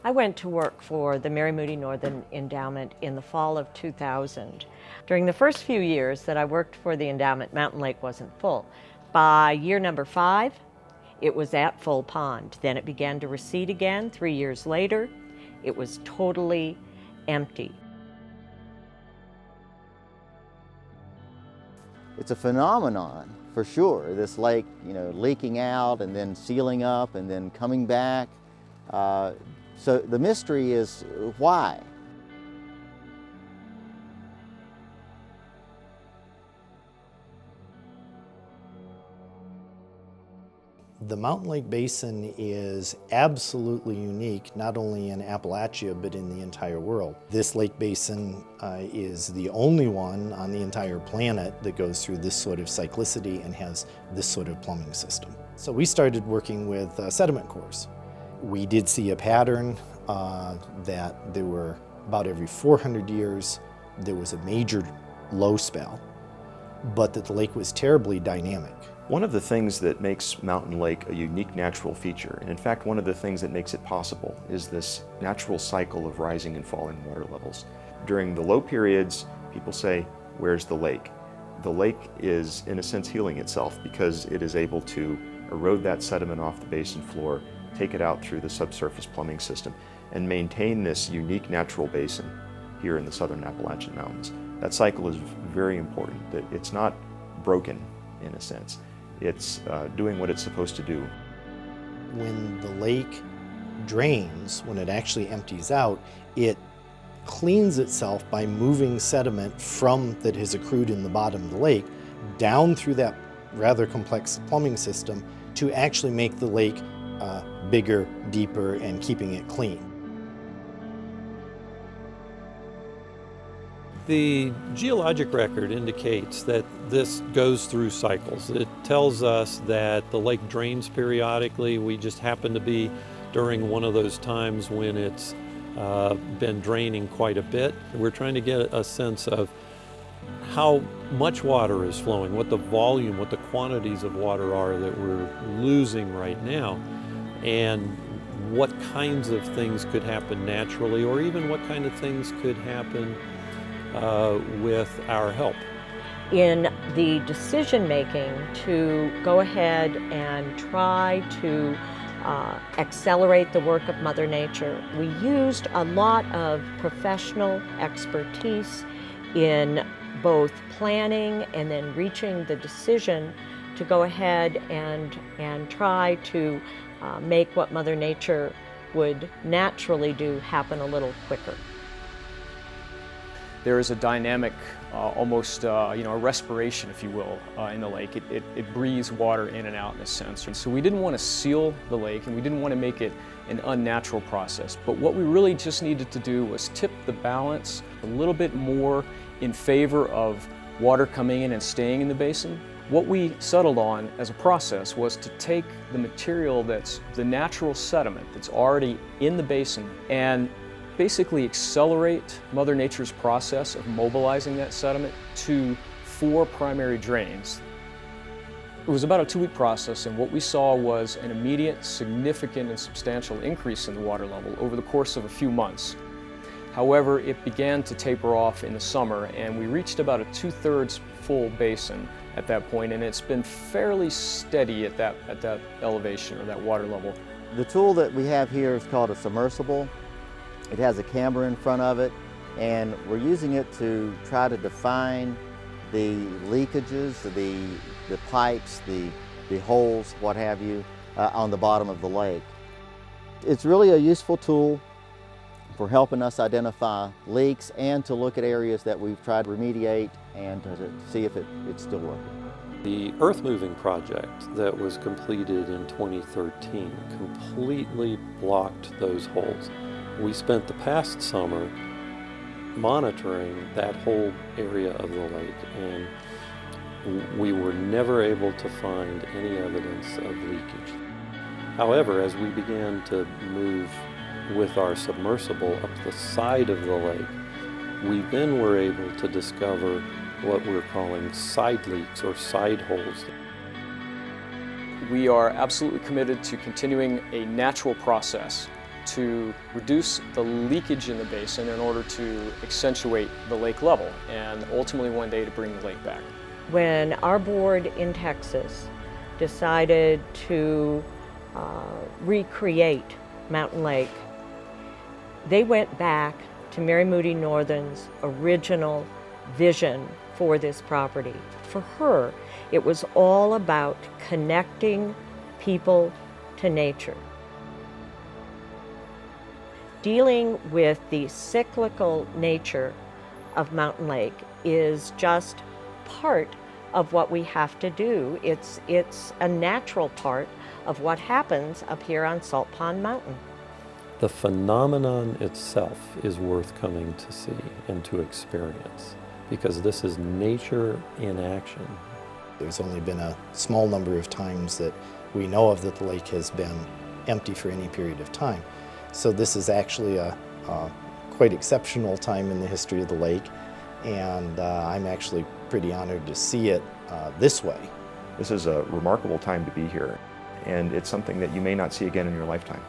I went to work for the Mary Moody Northern Endowment in the fall of 2000. During the first few years that I worked for the endowment, Mountain Lake wasn't full. By year number 5, it was at full pond. Then it began to recede again. 3 years later, it was totally empty. It's a phenomenon for sure, this lake, leaking out and then sealing up and then coming back. So the mystery is why? The Mountain Lake Basin is absolutely unique, not only in Appalachia, but in the entire world. This lake basin is the only one on the entire planet that goes through this sort of cyclicity and has this sort of plumbing system. So we started working with sediment cores. We did see a pattern that there were about every 400 years, there was a major low spell, but that the lake was terribly dynamic. One of the things that makes Mountain Lake a unique natural feature, and in fact one of the things that makes it possible, is this natural cycle of rising and falling water levels. During the low periods, people say, where's the lake? The lake is in a sense healing itself because it is able to erode that sediment off the basin floor, take it out through the subsurface plumbing system, and maintain this unique natural basin here in the southern Appalachian Mountains. That cycle is very important, that it's not broken in a sense. It's doing what it's supposed to do. When the lake drains, when it actually empties out, it cleans itself by moving sediment that has accrued in the bottom of the lake down through that rather complex plumbing system to actually make the lake bigger, deeper, and keeping it clean. The geologic record indicates that this goes through cycles. It tells us that the lake drains periodically. We just happen to be during one of those times when it's been draining quite a bit. We're trying to get a sense of how much water is flowing, what the volume, what the quantities of water are that we're losing right now, and what kinds of things could happen naturally, or even what kind of things could happen with our help. In the decision making to go ahead and try to accelerate the work of Mother Nature, we used a lot of professional expertise in both planning and then reaching the decision to go ahead and try to make what Mother Nature would naturally do happen a little quicker. There is a dynamic, almost a respiration, if you will, in the lake. It breathes water in and out in a sense. And so we didn't want to seal the lake and we didn't want to make it an unnatural process. But what we really just needed to do was tip the balance a little bit more in favor of water coming in and staying in the basin. What we settled on as a process was to take the material that's the natural sediment that's already in the basin and basically accelerate Mother Nature's process of mobilizing that sediment to 4 primary drains. It was about a 2-week process, and what we saw was an immediate, significant, and substantial increase in the water level over the course of a few months. However, it began to taper off in the summer, and we reached about a 2/3 full basin at that point, and it's been fairly steady at that elevation or that water level. The tool that we have here is called a submersible. It has a camera in front of it, and we're using it to try to define the leakages, the pipes, the holes, what have you, on the bottom of the lake. It's really a useful tool for helping us identify leaks and to look at areas that we've tried to remediate and to see if it's still working. The earth moving project that was completed in 2013 completely blocked those holes. We spent the past summer monitoring that whole area of the lake, and we were never able to find any evidence of leakage. However, as we began to move with our submersible up the side of the lake, we then were able to discover what we're calling side leaks or side holes. We are absolutely committed to continuing a natural process to reduce the leakage in the basin in order to accentuate the lake level and ultimately one day to bring the lake back. When our board in Texas decided to recreate Mountain Lake, they went back to Mary Moody Northern's original vision for this property. For her, it was all about connecting people to nature. Dealing with the cyclical nature of Mountain Lake is just part of what we have to do. It's a natural part of what happens up here on Salt Pond Mountain. The phenomenon itself is worth coming to see and to experience, because this is nature in action. There's only been a small number of times that we know of that the lake has been empty for any period of time. So this is actually a quite exceptional time in the history of the lake, and I'm actually pretty honored to see it this way. This is a remarkable time to be here, and it's something that you may not see again in your lifetime.